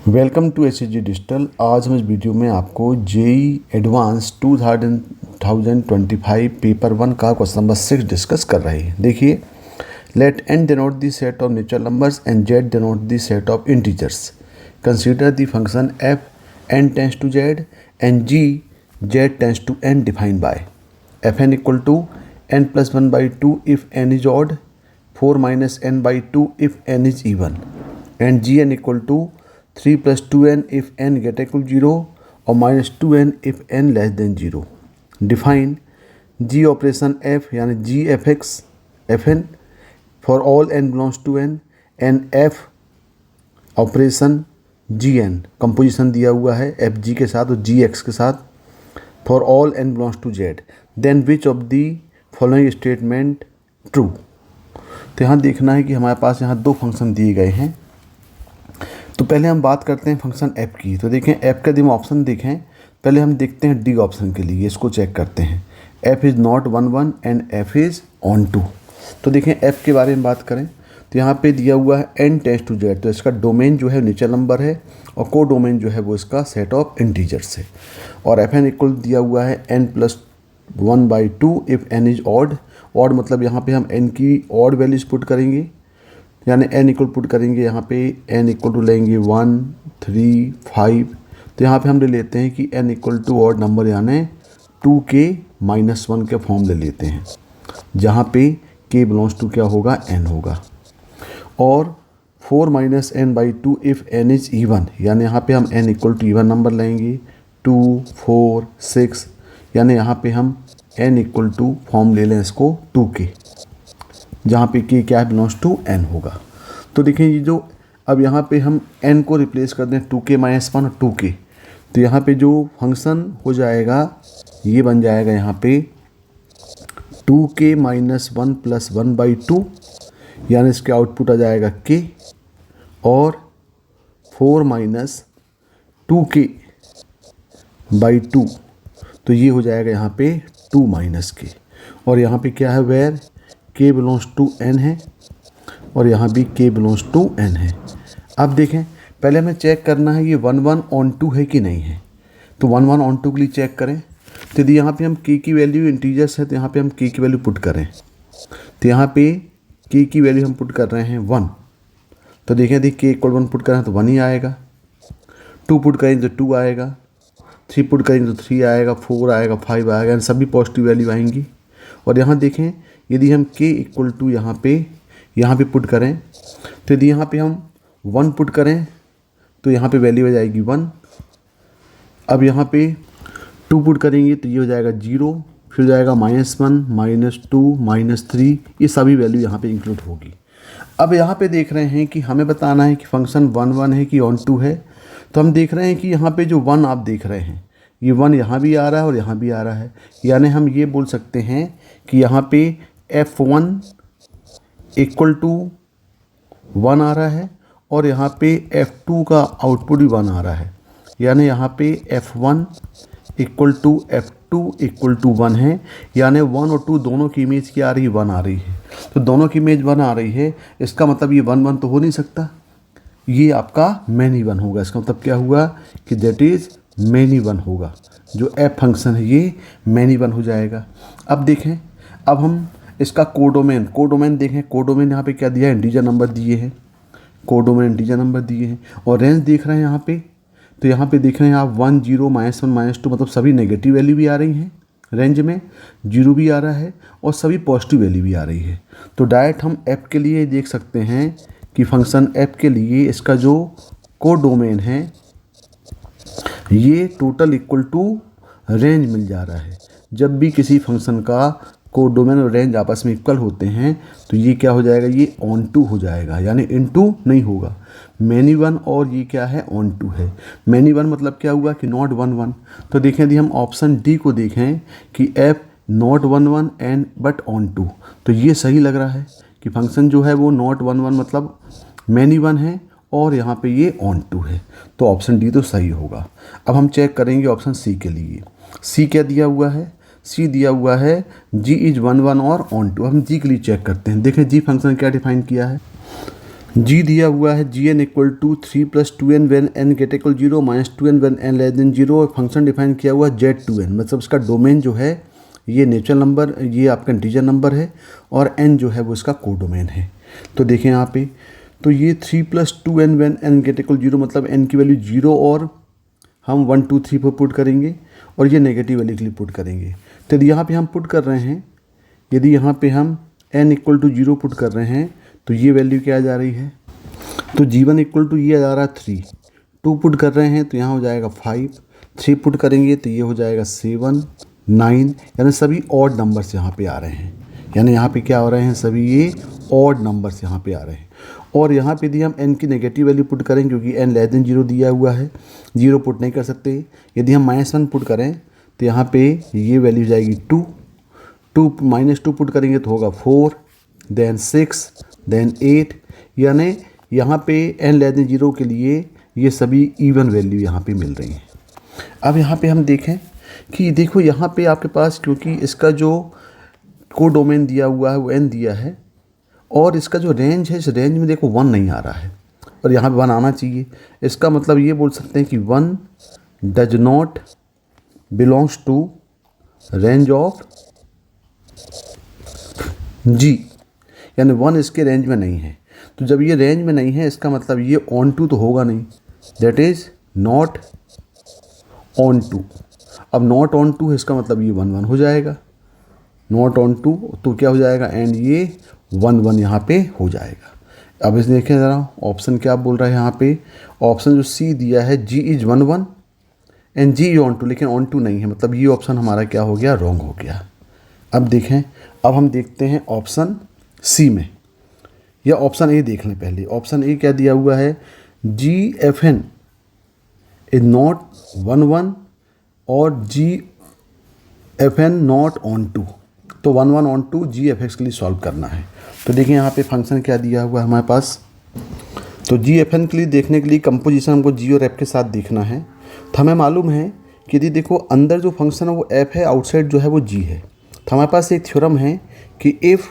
Welcome to SSG digital. आज हम इस वीडियो में आपको जेई एडवांस 2025 पेपर 1 का क्वेश्चन नंबर 6 डिस्कस कर रहे हैं। देखिए, let n denote the set of natural numbers and z denote the set of integers. Consider the function f n tends to z and g z tends to n defined by fn equal to n plus 1/2 if n is odd, 4 minus n/2 if n is even, and gn equal to 3 plus 2n if n greater equal 0 or minus 2n if n less than 0. Define g operation f यानी g f x fn for all n belongs to n and f operation gn composition दिया हुआ है f g के साथ और g x के साथ for all n belongs to z. Then which of the following statement true? तो यहाँ देखना है कि हमारे पास यहाँ दो फंक्शन दिए गए हैं। तो पहले हम बात करते हैं फंक्शन f की। तो देखें f का यदि हम ऑप्शन देखें, पहले हम देखते हैं डी ऑप्शन के लिए, इसको चेक करते हैं। f is not 1 and f is on 2। तो देखें f के बारे में बात करें तो यहाँ पे दिया हुआ है n टेंस टू z, तो इसका डोमेन जो है नेचुरल नंबर है और को डोमेन जो है वो इसका सेट ऑफ इंटीजर्स है। और fn इक्वल दिया हुआ है n plus 1/2 if n is odd. Odd मतलब यहाँ पे हम n की ऑड वैल्यूज पुट करेंगे, यानी n इक्वल पुट करेंगे यहाँ पे n इक्वल टू लेंगे 1, 3, 5। तो यहाँ पे हम ले लेते हैं कि n equal to odd number यानी 2k-1 के फॉर्म ले लेते हैं, जहाँ पे k बिलोंग्स टू क्या होगा, n होगा। और 4 minus n/2 if n is even, यानी यहाँ पे हम n equal to even number लेंगे 2, 4, 6, यानी यहाँ पे हम n इक्वल टू फॉर्म ले लें इसको 2k, जहाँ पे k क्या बिलोंग्स टू n होगा। तो देखिए ये जो अब यहाँ पे हम n को रिप्लेस कर दें 2k-1 और 2k, तो यहाँ पे जो फंक्शन हो जाएगा ये बन जाएगा यहाँ पे 2k-1 प्लस 1/2, यानी इसके आउटपुट आ जाएगा k, और 4 माइनस 2k/2, तो ये हो जाएगा यहाँ पे 2 माइनस k। और यहाँ पे क्या है, where k belongs to n है और यहाँ भी k बिलोंग्स टू n है। अब देखें, पहले हमें चेक करना है ये 1 ऑन 2 है कि नहीं है। तो 1 ऑन 2 के लिए चेक करें, तो यदि यहाँ पे हम k की वैल्यू इंटीजर्स है तो यहाँ पे हम k की वैल्यू पुट करें, तो यहाँ पे k की वैल्यू हम पुट कर रहे हैं 1। तो देखें यदि k इक्वल 1 पुट करें तो 1 ही आएगा, 2 पुट करेंगे तो 2 आएगा, 3 पुट करेंगे तो 3 आएगा, 4 आएगा, 5 आएगा, यानी सभी पॉजिटिव वैल्यू आएंगी। और यहाँ देखें यदि हम k इक्वल टू यहाँ पे पुट करें, तो यदि यहाँ पे हम 1 पुट करें तो यहाँ पे वैल्यू आ जाएगी 1। अब यहाँ पे 2 पुट करेंगे तो ये हो जाएगा 0, फिर हो जाएगा -1, -2, -3, ये सभी वैल्यू यहाँ पे इंक्लूड होगी। अब यहाँ पे देख रहे हैं कि हमें बताना है कि फंक्शन 1 है कि ऑन 2 है। तो हम देख रहे हैं कि यहाँ पे जो 1 आप देख रहे हैं, ये 1 यहाँ भी आ रहा है और यहाँ भी आ रहा है, यानी हम ये बोल सकते हैं कि यहाँ पे f1 इक्वल टू 1 आ रहा है और यहाँ पे f2 का आउटपुट भी 1 आ रहा है, यानी यहाँ पे f1 equal to f2 equal to 1 है, यानी 1 और 2 दोनों की इमेज क्या आ रही है, 1 आ रही है। तो दोनों की इमेज 1 आ रही है, इसका मतलब ये 1 1 तो हो नहीं सकता, ये आपका मैनी 1 होगा। इसका मतलब क्या हुआ कि दैट इज़ मैनी 1 होगा, जो f फंक्शन है ये मैनी 1 हो जाएगा। अब देखें, अब हम इसका कोडोमेन देखें। कोडोमेन यहाँ पे क्या दिया है, इंटीजर नंबर दिए हैं, कोडोमेन इंटीजर नंबर दिए हैं। और रेंज देख रहे हैं यहाँ पे, तो यहाँ पे देख रहे हैं आप 1, 0, -1, -2, मतलब सभी नेगेटिव वैल्यू भी आ रही हैं रेंज में, 0 भी आ रहा है और सभी पॉजिटिव वैल्यू भी आ रही है। तो डायरेक्ट हम f के लिए देख सकते हैं कि फंक्शन f के लिए इसका जो कोडोमेन है ये टोटल इक्वल टू रेंज मिल जा रहा है। जब भी किसी फंक्शन का कोडोमेन और रेंज आपस में इक्वल होते हैं तो ये क्या हो जाएगा, ये ऑन 2 हो जाएगा, यानी इनटू नहीं होगा। मैनी 1 और ये क्या है, ऑन 2 है। मैनी 1 मतलब क्या हुआ कि नॉट 1 1। तो देखें यदि हम ऑप्शन डी को देखें कि f not 1 1 and but on 2, तो ये सही लग रहा है कि फंक्शन जो है वो नॉट 1 1 मतलब मैनी 1 है और यहाँ पे ये ऑन 2 है, तो ऑप्शन डी तो सही होगा। अब हम चेक करेंगे ऑप्शन सी के लिए। सी क्या दिया हुआ है, सी दिया हुआ है g इज 1 1 और ऑन 2। हम जी के लिए चेक करते हैं। देखें जी फंक्शन क्या डिफाइन किया है, जी दिया हुआ है g n equal to 3+2n when n greater equal 0 -2n when n less than 0 और फंक्शन डिफाइन किया हुआ Z2n, मतलब इसका डोमेन जो है ये नेचुरल नंबर, ये आपका इंटीजर नंबर है और n जो है वो इसका कोडोमेन है। तो देखें यहाँ पे, तो ये 3+2n when n greater equal 0 मतलब n की वैल्यू 0 और हम 1 2 3 पर पुट करेंगे और ये नेगेटिव वैल्यू के लिए पुट करेंगे। तो यदि यहाँ पे हम पुट कर रहे हैं, यदि यहाँ पे हम n इक्वल टू 0 पुट कर रहे हैं तो ये वैल्यू क्या आ जा रही है, तो G1 इक्वल टू ये आ जा रहा है 3, 2 पुट कर रहे हैं तो यहाँ हो जाएगा 5, 3 पुट करेंगे तो ये हो जाएगा 7 9, यानी सभी ऑड नंबर्स यहाँ पे आ रहे हैं, यानी यहाँ पे क्या हो रहे हैं, सभी ये ऑड नंबर्स यहाँ पे आ रहे हैं। और यहाँ पे यदि हम n की नेगेटिव वैल्यू पुट करें, क्योंकि n लेस देन 0 दिया हुआ है, 0 पुट नहीं कर सकते, यदि हम -1 पुट करें तो यहाँ पे ये वैल्यू जाएगी 2, -2 पुट करेंगे तो होगा 4, देन 6, देन 8, यानी यहाँ पे n लेस देन 0 के लिए ये सभी इवन वैल्यू यहाँ पे मिल रही हैं। अब यहाँ पे हम देखें कि देखो यहाँ पे आपके पास, क्योंकि इसका जो कोडोमेन दिया हुआ है वो n दिया है और इसका जो रेंज है, इस रेंज में देखो 1 नहीं आ रहा है और यहाँ पे 1 आना चाहिए। इसका मतलब ये बोल सकते हैं कि 1 does not belongs to range of G, यानी 1 इसके रेंज में नहीं है। तो जब ये रेंज में नहीं है इसका मतलब ये ऑन टू तो होगा नहीं, that is not onto. अब नॉट ऑन टू है इसका मतलब ये 1 1 हो जाएगा, नॉट ऑन टू तो क्या हो जाएगा, एंड ये 1 1 यहाँ पे हो जाएगा। अब इस देखें ज़रा ऑप्शन क्या बोल रहा है यहाँ पे, ऑप्शन जो सी दिया है G is 1 1 and G onto, लेकिन ऑन टू नहीं है, मतलब ये ऑप्शन हमारा क्या हो गया, रॉन्ग हो गया। अब देखें, अब हम देखते हैं ऑप्शन सी में, या ऑप्शन ए देख लें पहले। ऑप्शन ए क्या दिया हुआ है, GFN इज नॉट 1 1 और GFN नॉट ऑन टू, तो 1 1 ऑन टू GFX के लिए सॉल्व करना है। तो देखिए यहाँ पे फंक्शन क्या दिया हुआ है हमारे पास, तो GFN के लिए देखने के लिए कंपोजिशन हमको G और F के साथ देखना है। तो हमें मालूम है कि यदि देखो अंदर जो फंक्शन है वो F है, आउटसाइड जो है वो G है। तो हमारे पास एक थ्योरम है कि इफ़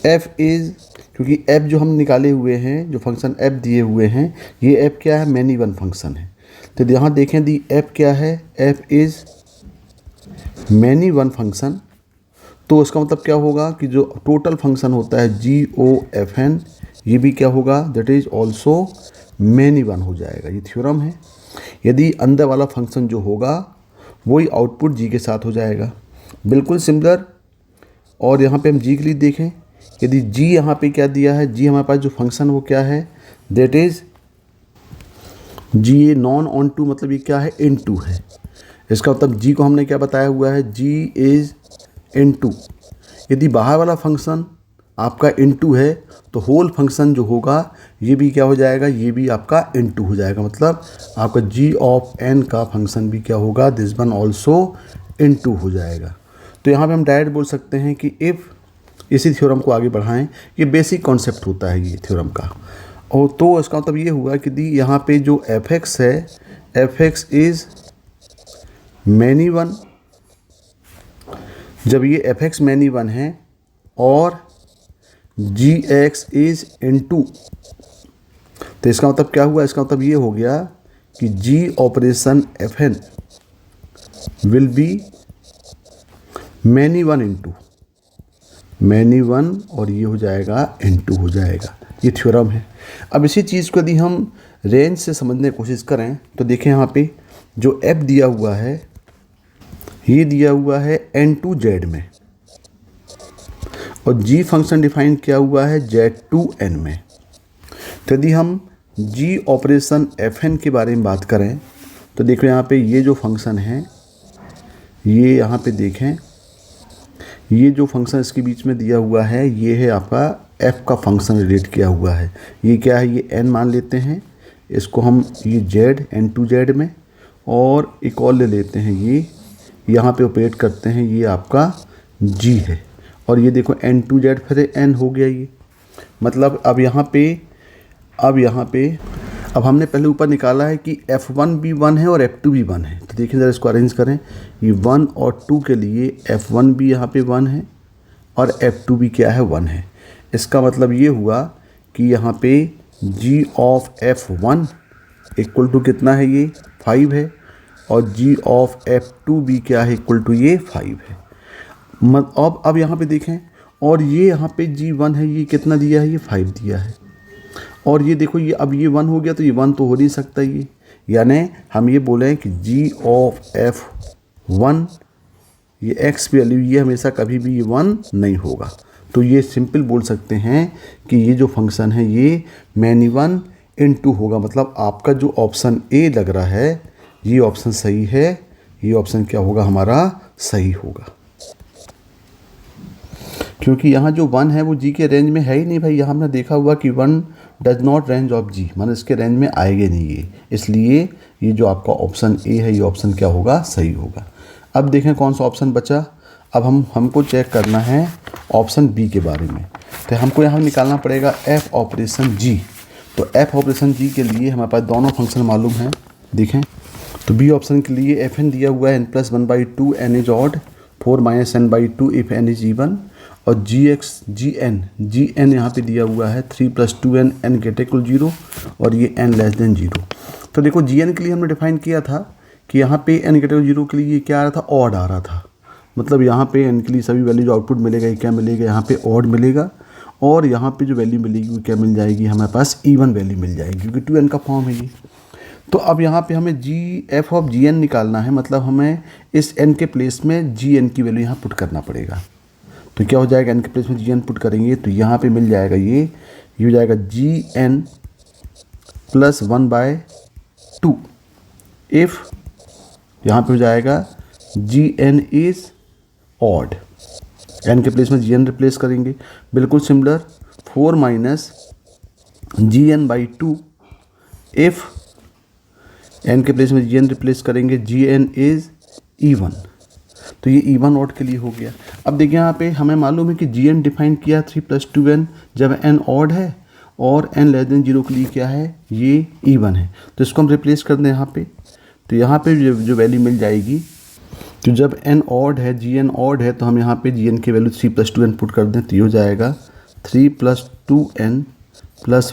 F इज़, क्योंकि F जो हम निकाले हुए हैं, जो फंक्शन F दिए हुए हैं, ये F क्या है, मैनी वन फंक्शन है। तो यहाँ देखें दी F क्या है, F is many one function, तो उसका मतलब क्या होगा कि जो टोटल फंक्शन होता है GOFN, ये भी क्या होगा, that is also many one हो जाएगा। ये थ्योरम है। यदि अंदर वाला फंक्शन जो होगा वही आउटपुट G के साथ हो जाएगा, बिल्कुल सिमिलर। और यहाँ पे हम G के लिए देखें, यदि G यहाँ पे क्या दिया है, G हमारे पास जो फंक्शन वो क्या है, that is G a non onto, मतलब ये क्या है, इन टू है। इसका मतलब G को हमने क्या बताया हुआ है, G इज़ इन टू। यदि बाहर वाला फंक्शन आपका इन टू है तो होल फंक्शन जो होगा ये भी क्या हो जाएगा, ये भी आपका इन टू हो जाएगा, मतलब आपका G ऑफ N का फंक्शन भी क्या होगा, this one also into हो जाएगा। तो यहाँ पे हम डायरेक्ट बोल सकते हैं कि इफ़, इसी थ्योरम को आगे बढ़ाएं, ये बेसिक कॉन्सेप्ट होता है ये थ्योरम का। और तो इसका मतलब ये हुआ कि दी यहाँ पे जो fx है, fx इज़ मैनी वन, जब ये fx मैनी वन है और gx इज़ इन टू, तो इसका मतलब क्या हुआ, इसका मतलब ये हो गया कि g operation fn will be many one into many one, और ये हो जाएगा इंटू हो जाएगा। ये थ्योरम है। अब इसी चीज़ को यदि हम रेंज से समझने की कोशिश करें तो देखें यहाँ पे जो f दिया हुआ है, ये दिया हुआ है n2z में और g फंक्शन डिफाइन किया हुआ है z2n में। तो यदि हम g ऑपरेशन fn के बारे में बात करें तो देखो यहाँ पे ये जो फंक्शन है, ये यहाँ पे देखें, ये जो फंक्शन इसके बीच में दिया हुआ है ये है आपका f का फंक्शन रिलेट किया हुआ है। ये क्या है, ये n मान लेते हैं, इसको हम ये z n2z में, और एक और ले लेते हैं, ये यहाँ पे ऑपरेट करते हैं, ये आपका g है, और ये देखो n2z फिर n हो गया ये। मतलब अब यहाँ पे अब हमने पहले ऊपर निकाला है कि f1 भी 1 है और f2 भी 1 है। तो देखिए ज़रा इसको अरेंज करें, ये 1 और 2 के लिए f1 भी यहाँ पे 1 है और f2 भी क्या है, 1 है। इसका मतलब ये हुआ कि यहाँ पे g of f1 equal to कितना है, ये 5 है, और g ऑफ f2 भी क्या है, इक्वल टू ये 5 है। अब यहाँ पे देखें, और ये यहाँ पे g1 है, ये कितना दिया है, ये 5 दिया है। और ये देखो, ये अब ये 1 हो गया तो ये 1 तो हो नहीं सकता ये, यानी हम ये बोलें कि g ऑफ f1 ये x वैल्यू ये हमेशा कभी भी ये 1 नहीं होगा। तो ये सिंपल बोल सकते हैं कि ये जो फंक्शन है ये मैनी 1 इन 2 होगा। मतलब आपका जो ऑप्शन ए लग रहा है ये ऑप्शन सही है, ये ऑप्शन क्या होगा, हमारा सही होगा। क्योंकि यहाँ जो 1 है वो जी के रेंज में है ही नहीं भाई। यहाँ हमने देखा हुआ कि 1 डज नॉट रेंज ऑफ जी, मतलब इसके रेंज में आएगा नहीं ये, इसलिए ये जो आपका ऑप्शन ए है ये ऑप्शन क्या होगा, सही होगा। अब देखें कौन सा ऑप्शन बचा। अब हमको चेक करना है ऑप्शन बी के बारे में। तो हमको यहाँ निकालना पड़ेगा एफ ऑपरेशन जी। तो एफ ऑपरेशन जी के लिए हमारे पास दोनों फंक्शन मालूम हैं। देखें तो बी ऑप्शन के लिए एफ एन दिया हुआ है n+1/2 n is odd 4 - n/2 if n is even, और जी एन यहाँ पे दिया हुआ है 3 + 2n n greater equal 0 और ये n less than 0। तो देखो जी एन के लिए हमने डिफाइन किया था कि यहाँ पे n greater equal 0 के लिए क्या आ रहा था, ऑड आ रहा था। मतलब यहाँ पे n के लिए सभी वैल्यू जो आउटपुट मिलेगा ये क्या मिलेगा, यहाँ पे ऑड मिलेगा, और यहाँ पे जो वैल्यू मिलेगी वो क्या मिल जाएगी, हमारे पास इवन वैल्यू मिल जाएगी, क्योंकि 2n का फॉर्म है ये। तो अब यहाँ पे हमें एफ ऑफ जी एन निकालना है, मतलब हमें इस n के प्लेस में जी एन की वैल्यू यहाँ पुट करना पड़ेगा। तो क्या हो जाएगा, n के प्लेस में जी एन पुट करेंगे तो यहाँ पे मिल जाएगा ये हो जाएगा gn + 1/2 इफ़ यहाँ पे हो जाएगा gn इज़ ऑड, n के प्लेस में gn रिप्लेस करेंगे, बिल्कुल सिमिलर 4 - gn/2 इफ़ n के प्लेस में gn रिप्लेस करेंगे gn इज़ इवन। तो ये इवन ऑड के लिए हो गया। अब देखिए यहाँ पे हमें मालूम है कि gn डिफाइन किया 3 + 2n जब n ऑड है, और n लेस देन 0 के लिए क्या है, ये इवन है। तो इसको हम रिप्लेस कर दें यहाँ पे। तो यहाँ पे जो वैल्यू मिल जाएगी, तो जब n ऑड है, gn ऑड है, तो हम यहाँ पे gn की वैल्यू 3 + 2n पुट कर दें तो ये हो जाएगा 3 + 2n +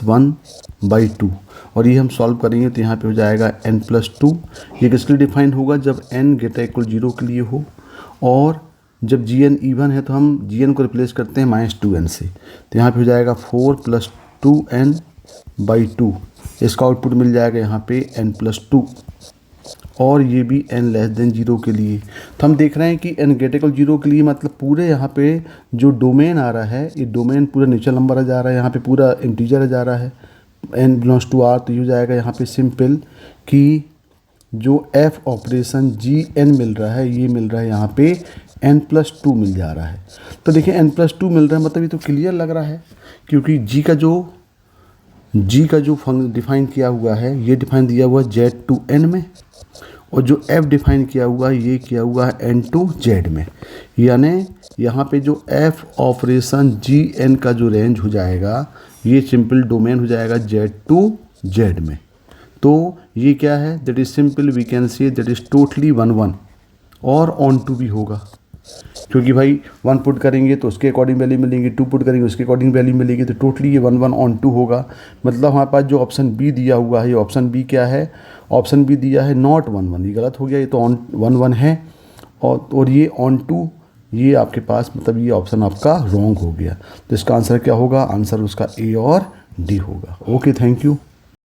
1/2, और ये हम सॉल्व करेंगे तो यहाँ पे हो जाएगा n + 2। ये किसके लिए डिफाइन होगा, जब n greater equal 0 के लिए हो, और जब gn इवन है तो हम gn को रिप्लेस करते हैं -2n से। तो यहाँ पे हो जाएगा 4 + 2n/2, इसका आउटपुट मिल जाएगा यहाँ पे n + 2, और ये भी n लेस देन 0 के लिए। तो हम देख रहे हैं कि n greater equal 0 के लिए मतलब पूरे यहाँ पे जो डोमेन आ रहा है, ये डोमेन पूरा नेचुरल नंबर जा रहा है, यहाँ पे पूरा इंटीजर जा रहा है, n बिलोंग्स टू r। तो ये हो जाएगा यहाँ पे सिंपल कि जो f ऑपरेशन gn मिल रहा है, ये मिल रहा है यहाँ पे n + 2 मिल जा रहा है। तो देखिए n + 2 मिल रहा है, मतलब ये तो क्लियर लग रहा है, क्योंकि g का जो डिफाइन किया हुआ है ये डिफाइन दिया हुआ है z to n में, और जो f डिफाइन किया हुआ है ये किया हुआ है n to z में। यानी यहाँ पे जो f ऑपरेशन gn का जो रेंज हो जाएगा ये सिंपल डोमेन हो जाएगा z to z में। तो ये क्या है, that is simple we can say that is totally 1 1, और ऑन टू भी होगा, क्योंकि भाई 1 पुट करेंगे तो उसके अकॉर्डिंग वैल्यू मिलेंगी, 2 पुट करेंगे उसके अकॉर्डिंग वैल्यू मिलेगी, तो टोटली ये 1 1 ऑन टू होगा। मतलब हमारे पास जो ऑप्शन बी दिया हुआ है, ये ऑप्शन बी क्या है, ऑप्शन बी दिया है नॉट 1 1, ये गलत हो गया, ये तो ऑन 1 1 है, और ये ऑन टू, ये आपके पास मतलब ये ऑप्शन आपका रॉन्ग हो गया। तो इसका आंसर क्या होगा, आंसर उसका ए और डी होगा। Okay, thank you.